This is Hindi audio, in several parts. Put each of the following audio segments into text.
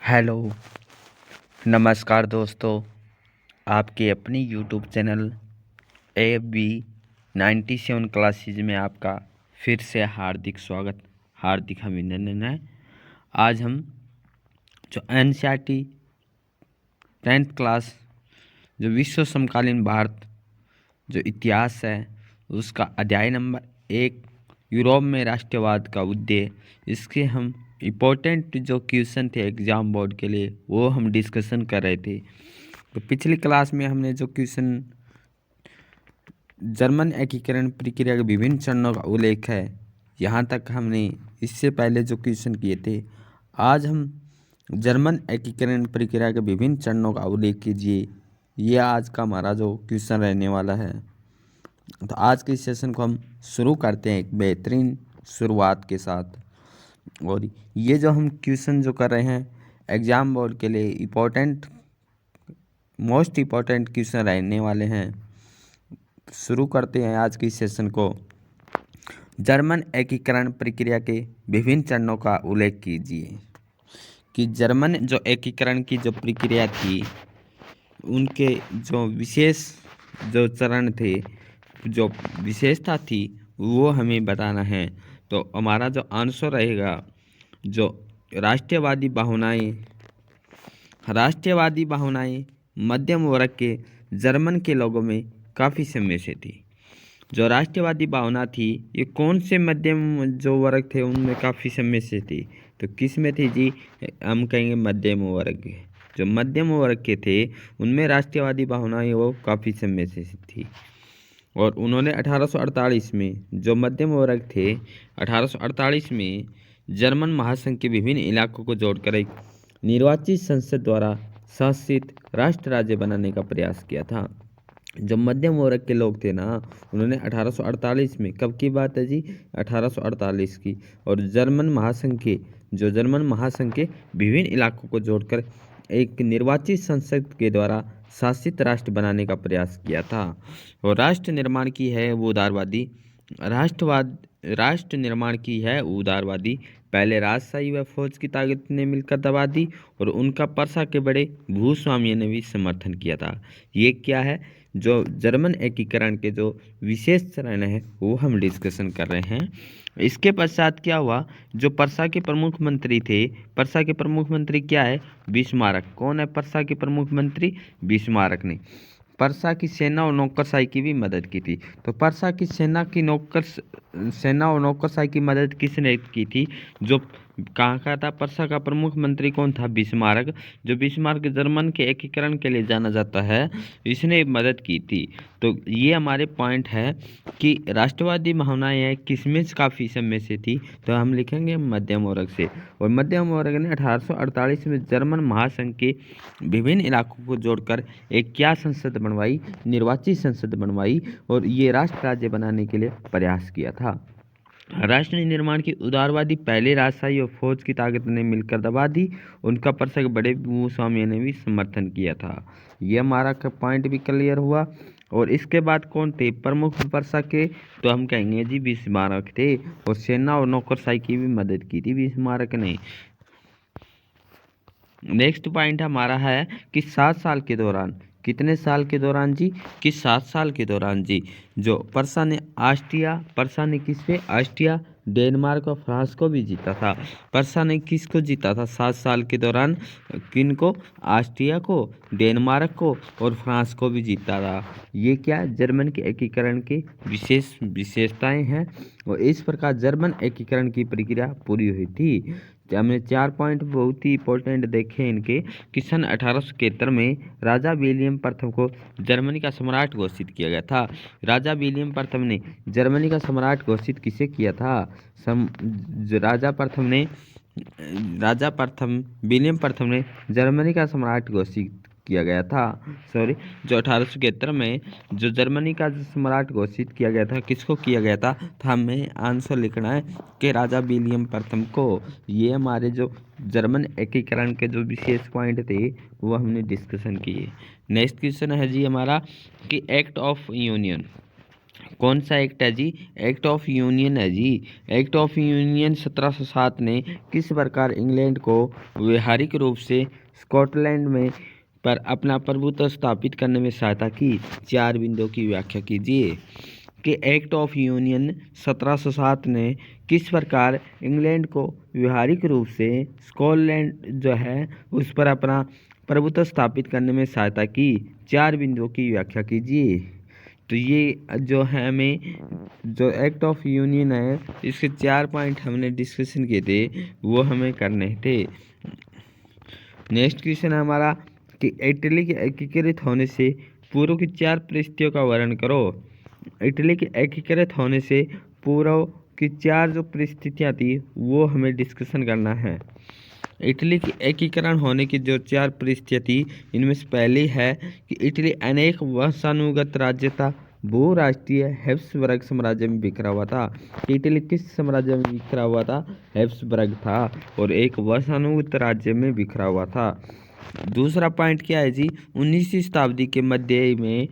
हेलो, नमस्कार दोस्तों। आपके अपनी यूट्यूब चैनल AB97 क्लासेज में आपका फिर से हार्दिक स्वागत, हार्दिक अभिनंदन है। आज हम जो NCERT 10th क्लास जो विश्व समकालीन भारत जो इतिहास है उसका अध्याय नंबर 1 यूरोप में राष्ट्रवाद का उदय, इसके हम इम्पोर्टेंट जो क्वेश्चन थे एग्ज़ाम बोर्ड के लिए वो हम डिस्कशन कर रहे थे। तो पिछली क्लास में हमने जो क्वेश्चन जर्मन एकीकरण प्रक्रिया के विभिन्न चरणों का उल्लेख है यहाँ तक हमने इससे पहले जो क्वेश्चन किए थे। आज हम जर्मन एकीकरण प्रक्रिया के विभिन्न चरणों का उल्लेख कीजिए, ये आज का हमारा जो क्वेश्चन रहने वाला है। तो आज के सेशन को हम शुरू करते हैं एक बेहतरीन शुरुआत के साथ। और ये जो हम क्वेश्चन जो कर रहे हैं एग्ज़ाम बोर्ड के लिए मोस्ट इम्पोर्टेंट क्वेश्चन रहने वाले हैं। शुरू करते हैं आज के सेशन को। जर्मन एकीकरण प्रक्रिया के विभिन्न चरणों का उल्लेख कीजिए कि जर्मन जो एकीकरण की जो प्रक्रिया थी उनके जो विशेष जो चरण थे, जो विशेषता थी वो हमें बताना है। तो हमारा जो आंसर रहेगा जो राष्ट्रवादी भावनाएं मध्यम वर्ग के जर्मन के लोगों में काफ़ी समय से थी। जो राष्ट्रवादी भावना थी ये कौन से मध्यम जो वर्ग थे उनमें काफ़ी समय से थी, तो किस में थी जी? हम कहेंगे मध्यम वर्ग। जो मध्यम वर्ग के थे उनमें राष्ट्रवादी भावनाएं वो काफ़ी समय से थी। और उन्होंने 1848 में जो मध्यम वर्ग थे 1848 में जर्मन महासंघ के विभिन्न इलाकों को जोड़कर एक निर्वाचित संसद द्वारा शासित राष्ट्र राज्य बनाने का प्रयास किया था। जो मध्यम वर्ग के लोग थे ना उन्होंने 1848 में, कब की बात है जी? 1848 की। और जर्मन महासंघ के विभिन्न इलाकों को जोड़कर एक निर्वाचित संसद के द्वारा शासित राष्ट्र बनाने का प्रयास किया था। और राष्ट्र निर्माण की है उदारवादी। पहले राजशाही व फौज की ताकत ने मिलकर दबा दी और उनका पर्सा के बड़े भूस्वामियों ने भी समर्थन किया था। ये क्या है? जो जर्मन एकीकरण के जो विशेष चरण है वो हम डिस्कशन कर रहे हैं। इसके पश्चात क्या हुआ? जो पर्सा के प्रमुख मंत्री थे, पर्सा के प्रमुख मंत्री क्या है? बिस्मार्क। कौन है पर्सा के प्रमुख मंत्री? बिस्मार्क ने पर्सा की सेना और नौकरशाही की भी मदद की थी। तो पर्सा की सेना और नौकरशाही की मदद किसने की थी? जो कहाँ का था? पर्सा का प्रमुख मंत्री कौन था? बिस्मार्क। जो बिस्मार्क जर्मन के एकीकरण के लिए जाना जाता है, इसने मदद की थी। तो ये हमारे पॉइंट है कि राष्ट्रवादी भावनाएं किसमें काफ़ी समय से थी, तो हम लिखेंगे मध्यम वर्ग से। और मध्यम वर्ग ने 1848 में जर्मन महासंघ के विभिन्न इलाकों को जोड़कर एक क्या संसद बनवाई? निर्वाचित संसद बनवाई और ये राष्ट्र राज्य बनाने के लिए प्रयास किया था। राष्ट्र निर्माण की उदारवादी पहले राजशाही और फौज की ताकत ने मिलकर दबा दी, उनका पर्सा के बड़े भूस्वामियों ने भी समर्थन किया था। ये हमारा पॉइंट भी क्लियर हुआ। और इसके बाद कौन थे प्रमुख पर्सा के? तो हम कहेंगे जी बिस्मार्क थे। और सेना और नौकरशाही की भी मदद की थी बिस्मार्क ने। नेक्स्ट पॉइंट हमारा है कि 7 साल के दौरान, कितने साल के दौरान जी? कि 7 साल के दौरान जी, जो पर्सा ने किस पे? ऑस्ट्रिया, डेनमार्क और फ्रांस को भी जीता था। पर्सा ने किसको जीता था 7 साल के दौरान? किन को? ऑस्ट्रिया को, डेनमार्क को और फ्रांस को भी जीता था। ये क्या? जर्मन के एकीकरण की विशेषताएं हैं। और इस प्रकार जर्मन एकीकरण की प्रक्रिया पूरी हुई थी। हमने 4 पॉइंट बहुत ही इंपॉर्टेंट देखे इनके कि सन 1871 में राजा विलियम प्रथम को जर्मनी का सम्राट घोषित किया गया था। राजा विलियम प्रथम ने जर्मनी का सम्राट घोषित किसे किया था? विलियम प्रथम ने जर्मनी का सम्राट घोषित किया गया था। जो 1871 में जो जर्मनी का सम्राट घोषित किया गया था, किसको किया गया था? तो हमें आंसर लिखना है कि राजा विलियम प्रथम को। ये हमारे जो जर्मन एकीकरण के जो विशेष पॉइंट थे वो हमने डिस्कशन किए। नेक्स्ट क्वेश्चन है जी हमारा कि एक्ट ऑफ यूनियन कौन सा एक्ट है जी? एक्ट ऑफ यूनियन है जी। एक्ट ऑफ यूनियन 1707 ने किस प्रकार इंग्लैंड को व्यवहारिक रूप से स्कॉटलैंड में पर अपना प्रभुत्व स्थापित करने में सहायता की? 4 बिंदुओं की व्याख्या कीजिए। कि एक्ट ऑफ यूनियन 1707 ने किस प्रकार इंग्लैंड को व्यवहारिक रूप से स्कॉटलैंड जो है उस पर अपना प्रभुत्व स्थापित करने में सहायता की? 4 बिंदुओं की व्याख्या कीजिए। तो ये जो है हमें जो एक्ट ऑफ यूनियन है इसके 4 पॉइंट हमने डिस्कशन किए थे वो हमें करने थे। नेक्स्ट क्वेश्चन है हमारा कि इटली के एकीकृत होने से पूर्व की 4 परिस्थितियों का वर्णन करो। इटली के एकीकृत होने से पूर्व की 4 जो परिस्थितियाँ थी वो हमें डिस्कशन करना है। इटली के एकीकरण होने की जो 4 परिस्थितियाँ थी इनमें से पहली है कि इटली अनेक वंशानुगत राज्य था, बहुराष्ट्रीय हैब्सबर्ग साम्राज्य में बिखरा हुआ था। इटली किस साम्राज्य में बिखरा हुआ था? हैब्सबर्ग था और एक वंशानुगत राज्य में बिखरा हुआ था। दूसरा पॉइंट क्या है जी? 19वीं शताब्दी के मध्य में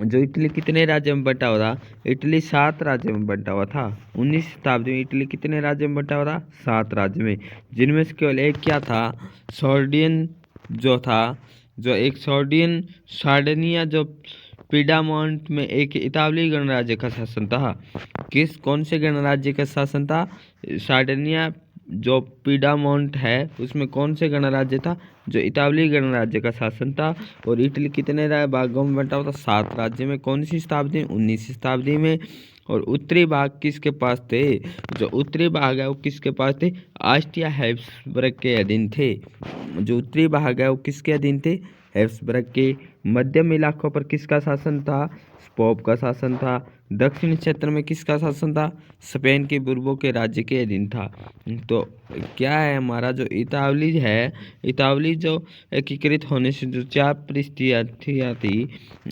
जो इटली कितने राज्य में बंटा हुआ था? इटली 7 राज्य में बंटा हुआ था। 19वीं शताब्दी में इटली कितने राज्य में बंटा हुआ था? 7 राज्य में, जिनमें से केवल एक क्या था? सॉर्डियन जो था, जो एक सार्डिनिया जो पिडामोंट में एक इतालवी गणराज्य का शासन था। कौन से गणराज्य का शासन था? सार्डिनिया जो पिडामोंट है उसमें कौन से गणराज्य था? जो इतालवी गणराज्य का शासन था। और इटली कितने भागों में बंटा हुआ था? 7 राज्य में। कौन सी शताब्दी में? 19वीं शताब्दी में। और उत्तरी भाग किसके पास थे? जो उत्तरी भाग है वो किसके पास थे? ऑस्ट्रिया हैब्सबर्ग के अधीन थे। जो उत्तरी भाग है वो किसके अधीन थे? हैब्सबर्ग के। मध्यम इलाकों पर किसका शासन था? पोप का शासन था। दक्षिणी क्षेत्र में किसका शासन था? स्पेन के बुर्बो के राज्य के अधीन था। तो क्या है हमारा जो इतावली जो एकीकृत होने से जो 4 परिस्थितियाँ थी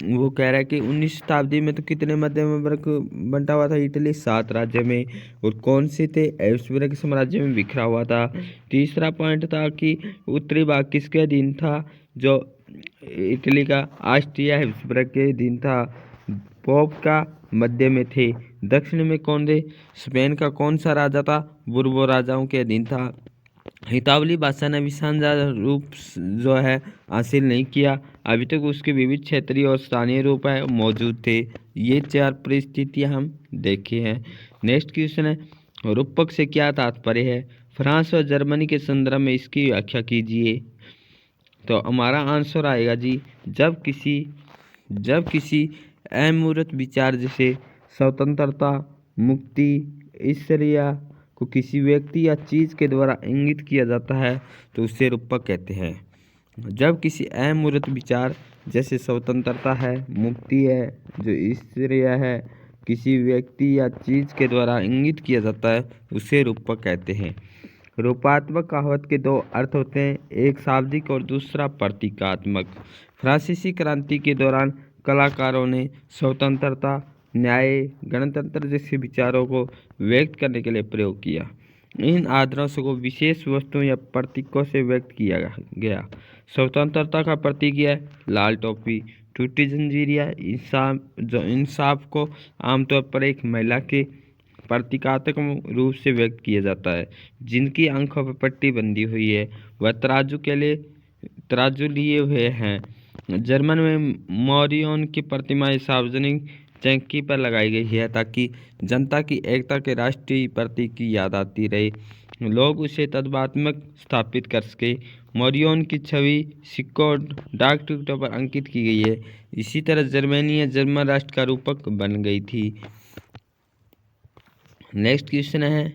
वो कह रहा है कि 19वीं शताब्दी में तो कितने मध्यम वर्ग बंटा हुआ था? इटली 7 राज्य में। और कौन से थे? हैब्सबर्ग साम्राज्य में बिखरा हुआ था। तीसरा पॉइंट था कि उत्तरी भाग किसके अधीन था? जो इटली का ऑस्ट्रिया हैब्सबर्ग के अधीन था। पोप का मध्य में थे। दक्षिण में कौन थे? स्पेन का कौन सा राजा था? बुर्बो राजाओं के अधीन था। इतावली बादशाह ने भी शानदार रूप जो है हासिल नहीं किया। अभी तक उसके विविध क्षेत्रीय और स्थानीय रूप है मौजूद थे। ये 4 परिस्थितियाँ हम देखे हैं। नेक्स्ट क्वेश्चन है रूपक से क्या तात्पर्य है? फ्रांस और जर्मनी के संदर्भ में इसकी व्याख्या कीजिए। तो हमारा आंसर आएगा जी जब किसी अमूर्त विचार जैसे स्वतंत्रता, मुक्ति, ईर्ष्या को किसी व्यक्ति या चीज़ के द्वारा इंगित किया जाता है तो उसे रूपक कहते हैं। जब किसी अमूर्त विचार जैसे स्वतंत्रता है, मुक्ति है, जो ईर्ष्या है, किसी व्यक्ति या चीज़ के द्वारा इंगित किया जाता है उसे रूपक कहते हैं। रूपात्मक कहावत के 2 अर्थ होते हैं, एक शाब्दिक और दूसरा प्रतीकात्मक। फ्रांसीसी क्रांति के दौरान कलाकारों ने स्वतंत्रता, न्याय, गणतंत्र जैसे विचारों को व्यक्त करने के लिए प्रयोग किया। इन आदर्शों को विशेष वस्तुओं या प्रतीकों से व्यक्त किया गया। स्वतंत्रता का प्रतीक है लाल टोपी, टूटी जंजीरिया, इंसाफ को आमतौर पर एक महिला के प्रतीकात्मक रूप से व्यक्त किया जाता है, जिनकी आंखों पर पट्टी बंधी हुई है, वह तराजू लिए हुए हैं। जर्मन में मॉरियन की प्रतिमाएं सार्वजनिक चौकी पर लगाई गई है ताकि जनता की एकता के राष्ट्रीय प्रतीक की याद आती रहे, लोग उसे तद्भावनात्मक स्थापित कर सके। मॉरियन की छवि सिक्कों और डाक टिकटों पर अंकित की गई है। इसी तरह जर्मन राष्ट्र का रूपक बन गई थी। नेक्स्ट क्वेश्चन है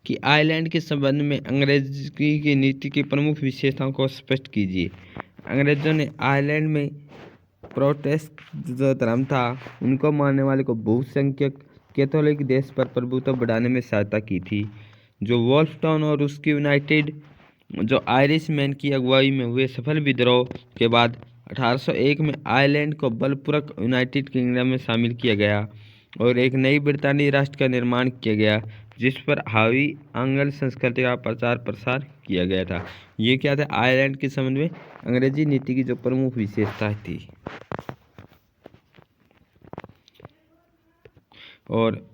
कि आयरलैंड के संबंध में अंग्रेजी की नीति की प्रमुख विशेषताओं को स्पष्ट कीजिए। अंग्रेजों ने आयरलैंड में प्रोटेस्टेंट जो धर्म था उनको मानने वाले को बहुसंख्यक कैथोलिक देश पर प्रभुत्व बढ़ाने में सहायता की थी। जो वॉल्फ टाउन और उसकी यूनाइटेड जो आयरिश मैन की अगुवाई में हुए सफल विद्रोह के बाद 1801 में आयरलैंड को बलपूर्वक यूनाइटेड किंगडम में शामिल किया गया और एक नई ब्रितानी राष्ट्र का निर्माण किया गया जिस पर हावी आंग्ल संस्कृति का प्रचार प्रसार किया गया था। ये क्या था? आयरलैंड के संबंध में अंग्रेजी नीति की जो प्रमुख विशेषता थी। और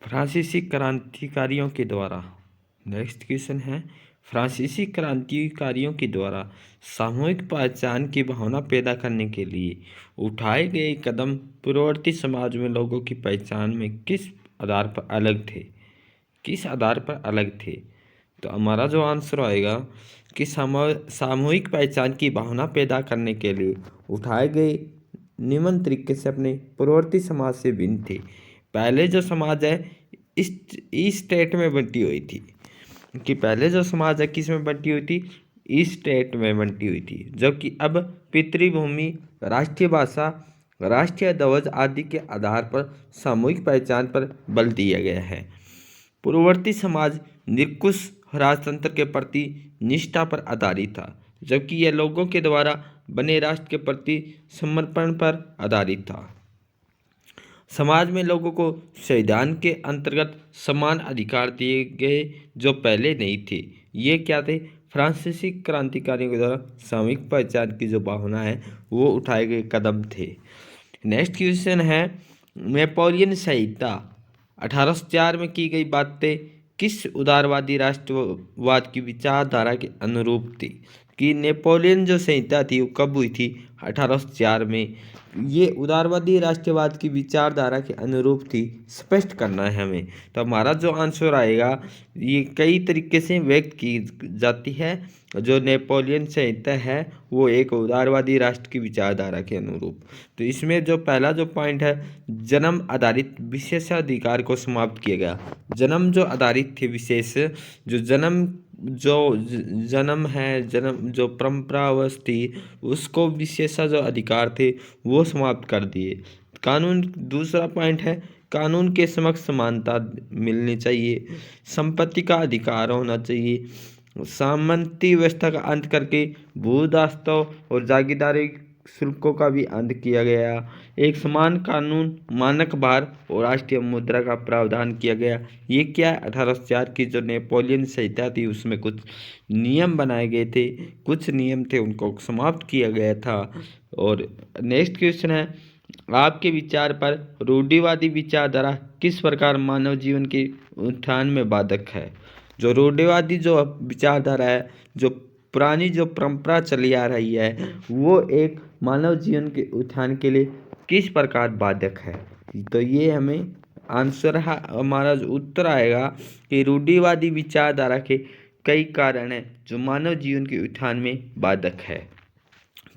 फ्रांसीसी क्रांतिकारियों के द्वारा, नेक्स्ट क्वेश्चन है, फ्रांसीसी क्रांतिकारियों के द्वारा सामूहिक पहचान की भावना पैदा करने के लिए उठाए गए कदम पूर्ववर्ती समाज में लोगों की पहचान में किस आधार पर अलग थे? किस आधार पर अलग थे? तो हमारा जो आंसर आएगा कि सामूहिक पहचान की भावना पैदा करने के लिए उठाए गए निम्न तरीके से अपने पूर्ववर्ती समाज से भिन्न थे। पहले जो समाज है इस स्टेट में बंटी हुई थी, कि पहले जो समाज है किस में बंटी हुई थी? इस स्टेट में बंटी हुई थी, जबकि अब पितृभूमि, राष्ट्रीय भाषा, राष्ट्रीय ध्वज आदि के आधार पर सामूहिक पहचान पर बल दिया गया है। पूर्ववर्ती समाज निरंकुश राजतंत्र के प्रति निष्ठा पर आधारित था, जबकि यह लोगों के द्वारा बने राष्ट्र के प्रति समर्पण पर आधारित था। समाज में लोगों को संविधान के अंतर्गत समान अधिकार दिए गए जो पहले नहीं थे। ये क्या थे? फ्रांसीसी क्रांतिकारियों के द्वारा सामूहिक पहचान की जो भावना है वो उठाए गए कदम थे। नेक्स्ट क्वेश्चन है, नेपोलियन संहिता 1804 में की गई बातें किस उदारवादी राष्ट्रवाद की विचारधारा के अनुरूप थी? कि नेपोलियन जो संहिता थी वो कब हुई थी? 1804 में। ये उदारवादी राष्ट्रवाद की विचारधारा के अनुरूप थी, स्पष्ट करना है हमें। तो हमारा जो आंसर आएगा, ये कई तरीके से व्यक्त की जाती है। जो नेपोलियन संहिता है वो एक उदारवादी राष्ट्र की विचारधारा के अनुरूप। तो इसमें जो पहला जो पॉइंट है, जन्म आधारित विशेषाधिकार को समाप्त किया गया। जन्म जो आधारित थे विशेष, जो जन्म है, जन्म जो परंपरावश थी उसको विशेषा जो अधिकार थे वो समाप्त कर दिए। कानून, दूसरा पॉइंट है, कानून के समक्ष समानता मिलनी चाहिए, संपत्ति का अधिकार होना चाहिए, सामंती व्यवस्था का अंत करके भूदास्तों और जागीरदारी शुल्कों का भी अंत किया गया, एक समान कानून, मानक भार और राष्ट्रीय मुद्रा का प्रावधान किया गया। ये क्या है? 1804 की जो नेपोलियन संहिता थी उसमें कुछ नियम बनाए गए थे, कुछ नियम थे उनको समाप्त किया गया था। और नेक्स्ट क्वेश्चन है, आपके विचार पर रूढ़िवादी विचारधारा किस प्रकार मानव जीवन के उत्थान में बाधक है? जो रूढ़िवादी जो विचारधारा है, जो पुरानी जो परंपरा चली आ रही है, वो एक मानव जीवन के उत्थान के लिए किस प्रकार बाधक है? तो ये हमें आंसर हमारा जो उत्तर आएगा कि रूढ़िवादी विचारधारा के कई कारण हैं जो मानव जीवन के उत्थान में बाधक है।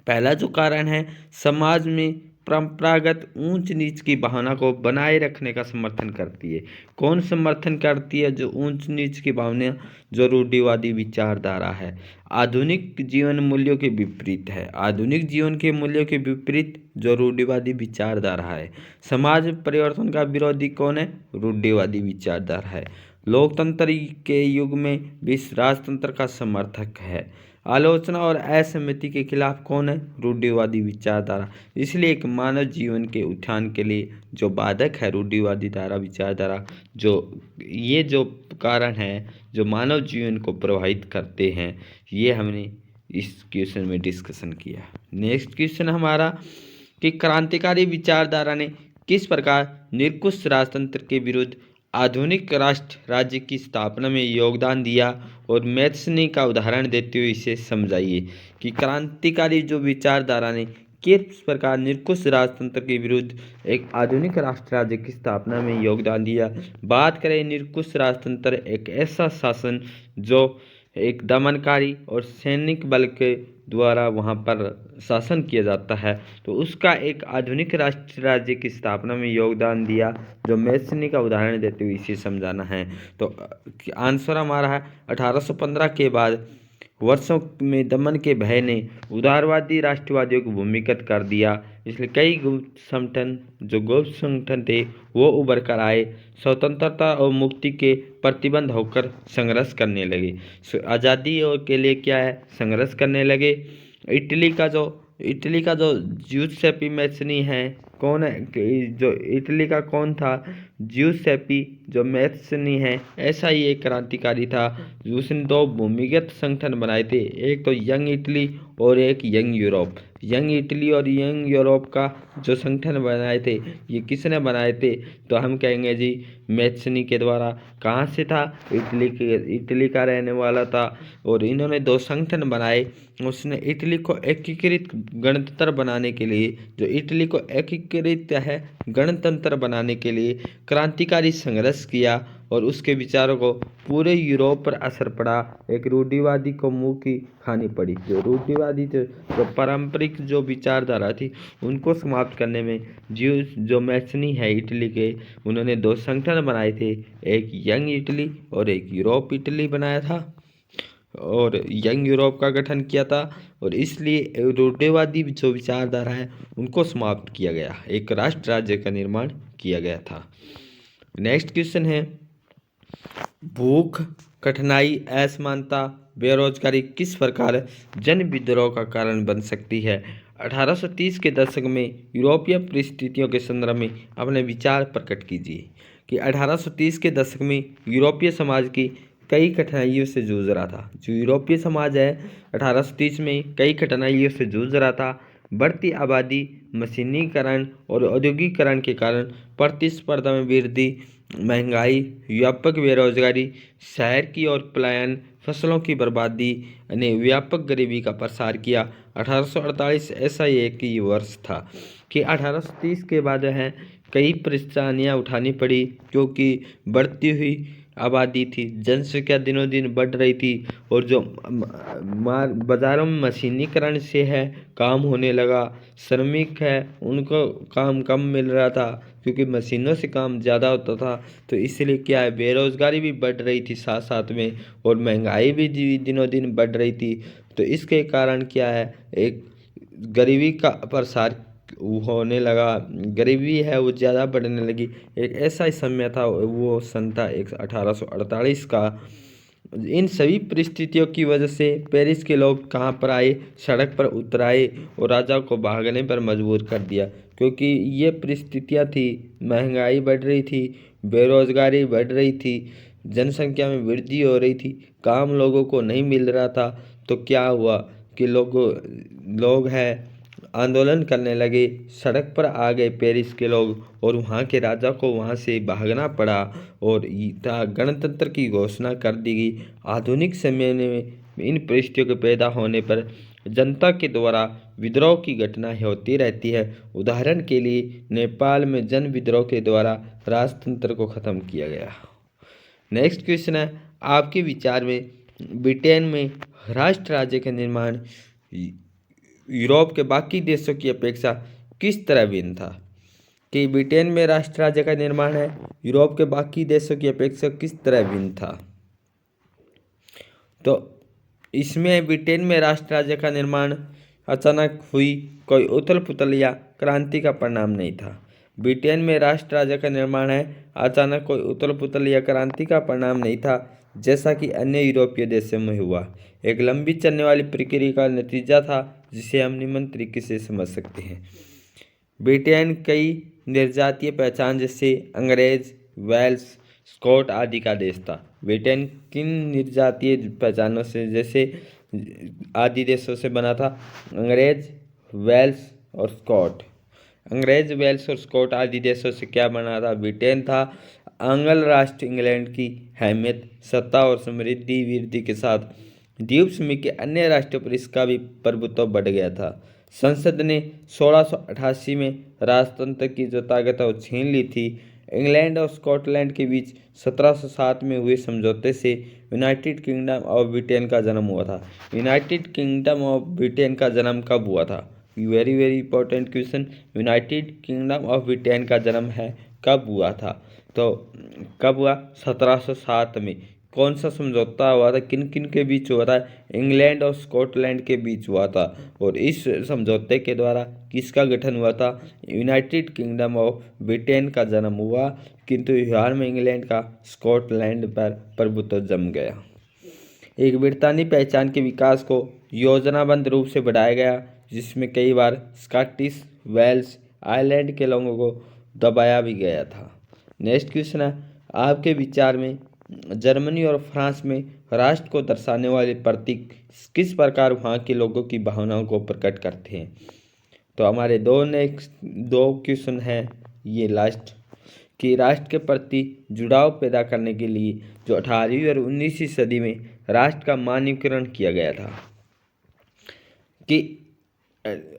पहला जो कारण है, समाज में परंपरागत ऊंच नीच की भावना को बनाए रखने का समर्थन करती है। कौन समर्थन करती है? जो ऊंच नीच की भावना, जो रूढ़िवादी विचारधारा है, आधुनिक जीवन मूल्यों के विपरीत है। आधुनिक जीवन के मूल्यों के विपरीत जो रूढ़िवादी विचारधारा है। समाज परिवर्तन का विरोधी कौन है? रूढ़िवादी विचारधारा है। लोकतंत्र के युग में भी राजतंत्र का समर्थक है। आलोचना और असहमति के खिलाफ कौन है? रूढ़िवादी विचारधारा। इसलिए एक मानव जीवन के उत्थान के लिए जो बाधक है रूढ़िवादी धारा विचारधारा, जो ये जो कारण है जो मानव जीवन को प्रभावित करते हैं, ये हमने इस क्वेश्चन में डिस्कशन किया। नेक्स्ट क्वेश्चन हमारा कि क्रांतिकारी विचारधारा ने किस प्रकार निरंकुश राजतंत्र के विरुद्ध आधुनिक राष्ट्र राज्य की स्थापना में योगदान दिया, और मैथ्सनी का उदाहरण देते हुए इसे समझाइए। कि क्रांतिकारी जो विचारधारा ने किस प्रकार निरंकुश राजतंत्र के विरुद्ध एक आधुनिक राष्ट्र राज्य की स्थापना में योगदान दिया। बात करें, निरंकुश राजतंत्र एक ऐसा शासन जो एक दमनकारी और सैनिक बल के द्वारा वहाँ पर शासन किया जाता है, तो उसका एक आधुनिक राष्ट्र राज्य की स्थापना में योगदान दिया, जो मैथ्सनी का उदाहरण देते हुए इसे समझाना है। तो आंसर हमारा है 1815 के बाद वर्षों में दमन के भय ने उदारवादी राष्ट्रवादियों को भूमिगत कर दिया, इसलिए कई गुप्त संगठन थे वो उभर कर आए, स्वतंत्रता और मुक्ति के प्रतिबंध होकर संघर्ष करने लगे। आज़ादी और के लिए क्या है? संघर्ष करने लगे। इटली का जो ज्यूसेप्पी मैज़नी है, कौन है? जो इटली का कौन था? ज्यूसेपी जो मैथ्सनी है, ऐसा ही एक क्रांतिकारी था। उसने दो भूमिगत संगठन बनाए थे, एक तो यंग इटली और एक यंग यूरोप। यंग इटली और यंग यूरोप का जो संगठन बनाए थे, ये किसने बनाए थे? तो हम कहेंगे जी मैथ्सनी के द्वारा। कहाँ से था? इटली का रहने वाला था और इन्होंने दो संगठन बनाए। उसने इटली को एकीकृत गणतंत्र बनाने के लिए, जो इटली को एकीकृत है गणतंत्र बनाने के लिए क्रांतिकारी संघर्ष किया और उसके विचारों को पूरे यूरोप पर असर पड़ा। एक रूढ़िवादी को मुंह की खानी पड़ी। जो रूढ़िवादी जो पारंपरिक जो विचारधारा थी, उनको समाप्त करने में जो मैथ्सनी है इटली के, उन्होंने दो संगठन बनाए थे, एक यंग इटली और एक यूरोप इटली बनाया था और यंग यूरोप का गठन किया था। और इसलिए रूढ़िवादी जो विचारधारा है उनको समाप्त किया गया, एक राष्ट्र राज्य का निर्माण किया गया था। नेक्स्ट क्वेश्चन है, भूख, कठिनाई, असमानता, बेरोजगारी किस प्रकार जन विद्रोह का कारण बन सकती है? 1830 के दशक में यूरोपीय परिस्थितियों के संदर्भ में अपने विचार प्रकट कीजिए। कि 1830 के दशक में यूरोपीय समाज की कई कठिनाइयों से जूझ रहा था। जो यूरोपीय समाज है 1830 में कई कठिनाइयों से जूझ रहा था। बढ़ती आबादी, मशीनीकरण और औद्योगिकरण के कारण प्रतिस्पर्धा में वृद्धि, महंगाई, व्यापक बेरोजगारी, शहर की ओर पलायन, फसलों की बर्बादी ने व्यापक गरीबी का प्रसार किया। 1848 ऐसा ही एक ही वर्ष था कि 1830 के बाद है कई परेशानियां उठानी पड़ी, क्योंकि बढ़ती हुई आबादी थी, जनसंख्या दिनों दिन बढ़ रही थी और जो बाज़ारों में मशीनीकरण से है काम होने लगा। श्रमिक है उनको काम कम मिल रहा था क्योंकि मशीनों से काम ज़्यादा होता था। तो इसलिए क्या है, बेरोज़गारी भी बढ़ रही थी साथ साथ में, और महंगाई भी दिनों दिन बढ़ रही थी। तो इसके कारण क्या है, एक गरीबी का प्रसार होने लगा, गरीबी है वो ज़्यादा बढ़ने लगी। एक ऐसा ही समय था, वो सन था 1848 का। इन सभी परिस्थितियों की वजह से पेरिस के लोग कहाँ पर आए, सड़क पर उतर आए और राजा को भागने पर मजबूर कर दिया, क्योंकि ये परिस्थितियाँ थी, महंगाई बढ़ रही थी, बेरोजगारी बढ़ रही थी, जनसंख्या में वृद्धि हो रही थी, काम लोगों को नहीं मिल रहा था। तो क्या हुआ कि लोग हैं आंदोलन करने लगे, सड़क पर आ गए पेरिस के लोग और वहाँ के राजा को वहाँ से भागना पड़ा और गणतंत्र की घोषणा कर दी गई। आधुनिक समय में इन परिस्थितियों के पैदा होने पर जनता के द्वारा विद्रोह की घटना होती रहती है। उदाहरण के लिए नेपाल में जन विद्रोह के द्वारा राजतंत्र को खत्म किया गया। नेक्स्ट क्वेश्चन है, आपके विचार में ब्रिटेन में राष्ट्र राज्य का निर्माण यूरोप के बाकी देशों की अपेक्षा किस तरह भिन्न था? कि ब्रिटेन में राष्ट्र राज्य का निर्माण है यूरोप के बाकी देशों की अपेक्षा किस तरह भिन्न था? तो इसमें ब्रिटेन में राष्ट्र राज्य का निर्माण अचानक हुई कोई उथल पुथल या क्रांति का परिणाम नहीं था। ब्रिटेन में राष्ट्र राज्य का निर्माण है अचानक कोई उथल पुथल या क्रांति का परिणाम नहीं था, जैसा कि अन्य यूरोपीय देशों में हुआ। एक लंबी चलने वाली प्रक्रिया का नतीजा था, जिसे हम निम्न तरीके से समझ सकते हैं। ब्रिटेन कई निर्जातीय पहचान जैसे अंग्रेज, वेल्स, स्कॉट आदि का देश था। ब्रिटेन किन निर्जातीय पहचानों से जैसे आदि देशों से बना था? अंग्रेज, वेल्स और स्कॉट। अंग्रेज, वेल्स और स्कॉट आदि देशों से क्या बना था? ब्रिटेन था। आंग्ल राष्ट्र इंग्लैंड की अहमियत, सत्ता और समृद्धि वृद्धि के साथ द्वीप समूह के अन्य राष्ट्रों पर इसका भी प्रभुत्व बढ़ गया था। संसद ने 1688 में राजतंत्र की जो ताकत है वो छीन ली थी। इंग्लैंड और स्कॉटलैंड के बीच 1707 में हुए समझौते से यूनाइटेड किंगडम ऑफ ब्रिटेन का जन्म हुआ था। यूनाइटेड किंगडम ऑफ ब्रिटेन का जन्म कब हुआ था? Very very important question. United kingdom of Britain का जन्म है कब हुआ था? तो कब हुआ? 1707 में। कौन सा समझौता हुआ था, किन किन के बीच हुआ था? इंग्लैंड और स्कॉटलैंड के बीच हुआ था। और इस समझौते के द्वारा किसका गठन हुआ था? यूनाइटेड किंगडम ऑफ ब्रिटेन का जन्म हुआ, किंतु व्यवहार में इंग्लैंड का स्कॉटलैंड पर प्रभुत्व जम गया। एक ब्रितानी पहचान के विकास को योजनाबद्ध रूप से बढ़ाया गया, जिसमें कई बार स्कॉटिश, वेल्स, आयरलैंड के लोगों को दबाया भी गया था। नेक्स्ट क्वेश्चन है, आपके विचार में जर्मनी और फ्रांस में राष्ट्र को दर्शाने वाले प्रतीक किस प्रकार वहाँ के लोगों की भावनाओं को प्रकट करते हैं। तो हमारे दो क्वेश्चन हैं ये लास्ट, कि राष्ट्र के प्रति जुड़ाव पैदा करने के लिए जो 18वीं और 19वीं सदी में राष्ट्र का मानकीकरण किया गया था, कि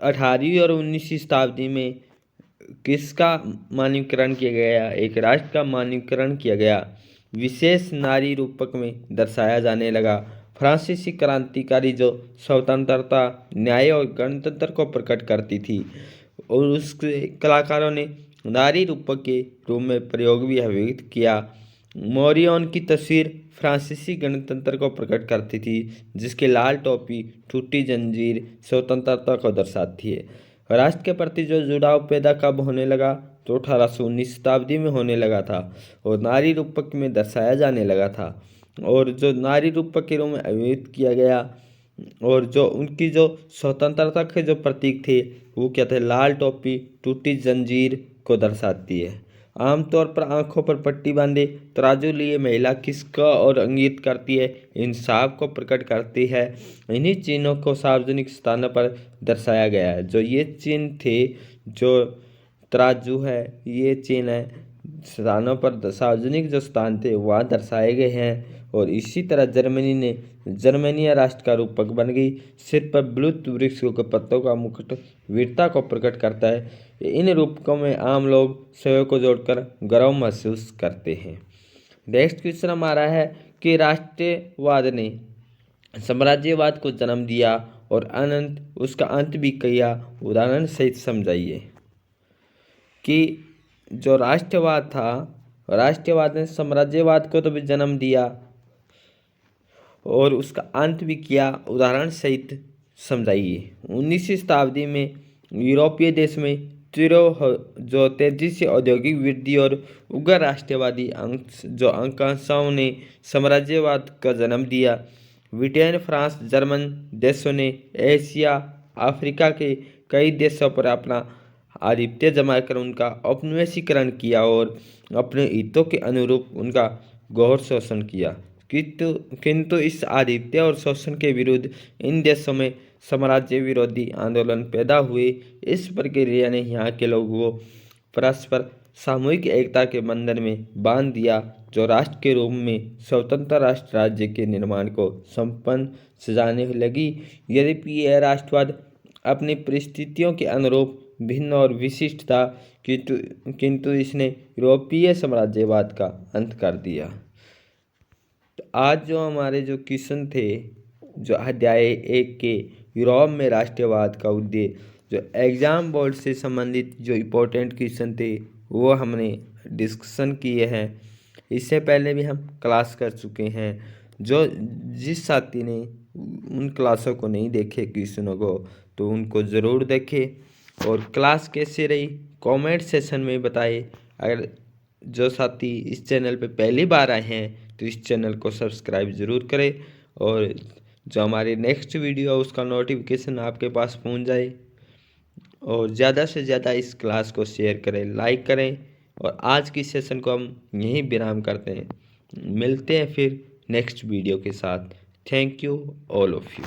18वीं और 19वीं शताब्दी में किसका मानकीकरण किया गया, एक राष्ट्र का मानकीकरण किया गया, विशेष नारी रूपक में दर्शाया जाने लगा। फ्रांसीसी क्रांतिकारी जो स्वतंत्रता, न्याय और गणतंत्र को प्रकट करती थी, और उसके कलाकारों ने नारी रूपक के रूप में प्रयोग भी अभिव्यक्त किया। मोरियन की तस्वीर फ्रांसीसी गणतंत्र को प्रकट करती थी, जिसके लाल टोपी, टूटी जंजीर स्वतंत्रता को दर्शाती है। राष्ट्र के प्रति जो जुड़ाव पैदा कब होने लगा, तो 1819 शताब्दी में होने लगा था, और नारी रूपक में दर्शाया जाने लगा था, और जो नारी रूपक के रूप में अभिव्यक्त किया गया, और जो उनकी जो स्वतंत्रता के जो प्रतीक थे वो क्या थे, लाल टोपी, टूटी जंजीर को दर्शाती है। आमतौर पर आंखों पर पट्टी बांधे तराजू लिए महिला किसका और इंगित करती है, इंसाफ को प्रकट करती है। इन्हीं चिन्हों को सार्वजनिक स्थानों पर दर्शाया गया है। जो ये चिन्ह थे, जो तराजू है, ये चिन्ह है, स्थानों पर सार्वजनिक जो स्थान थे वहाँ दर्शाए गए हैं। और इसी तरह जर्मनी राष्ट्र का रूपक बन गई। सिर पर ब्लूत वृक्षों के पत्तों का मुकुट वीरता को प्रकट करता है। इन रूपकों में आम लोग स्वयं को जोड़कर गर्व महसूस करते हैं। नेक्स्ट क्वेश्चन हमारा है कि राष्ट्रवाद ने साम्राज्यवाद को जन्म दिया और उसका अंत भी किया, उदाहरण सहित समझाइए। कि जो राष्ट्रवाद था, राष्ट्रवाद ने साम्राज्यवाद को तो भी जन्म दिया और उसका अंत भी किया, उदाहरण सहित समझाइए। 19वीं शताब्दी में यूरोपीय देश में जो तेजी से औद्योगिक वृद्धि और उग्र राष्ट्रवादी आकांक्षाओं ने साम्राज्यवाद का जन्म दिया। ब्रिटेन, फ्रांस, जर्मन देशों ने एशिया, अफ्रीका के कई देशों पर अपना आधिपत्य जमाकर उनका औपनिवेशीकरण किया और अपने हितों के अनुरूप उनका गौर शोषण किया। किंतु इस आधिपत्य और शोषण के विरुद्ध इन देशों में साम्राज्य विरोधी आंदोलन पैदा हुए। इस प्रक्रिया ने यहाँ के लोगों को परस्पर सामूहिक एकता के बंधन में बांध दिया, जो राष्ट्र के रूप में स्वतंत्र राष्ट्र राज्य के निर्माण को संपन्न सजाने लगी। यद्यपि यह राष्ट्रवाद अपनी परिस्थितियों के अनुरूप भिन्न और विशिष्ट था, किंतु इसने यूरोपीय साम्राज्यवाद का अंत कर दिया। तो आज जो हमारे जो क्वेश्चन थे, जो अध्याय 1 के यूरोप में राष्ट्रवाद का उद्देश्य, जो एग्जाम बोर्ड से संबंधित जो इम्पोर्टेंट क्वेश्चन थे वो हमने डिस्कशन किए हैं। इससे पहले भी हम क्लास कर चुके हैं। जिस साथी ने उन क्लासों को नहीं देखे क्वेश्चनों को, तो उनको ज़रूर देखें। और क्लास कैसे रही कमेंट सेशन में बताए। अगर जो साथी इस चैनल पे पहली बार आए हैं तो इस चैनल को सब्सक्राइब ज़रूर करें, और जो हमारी नेक्स्ट वीडियो है उसका नोटिफिकेशन आपके पास पहुंच जाए। और ज़्यादा से ज़्यादा इस क्लास को शेयर करें, लाइक करें। और आज की सेशन को हम यहीं विराम करते हैं। मिलते हैं फिर नेक्स्ट वीडियो के साथ। Thank you all of you.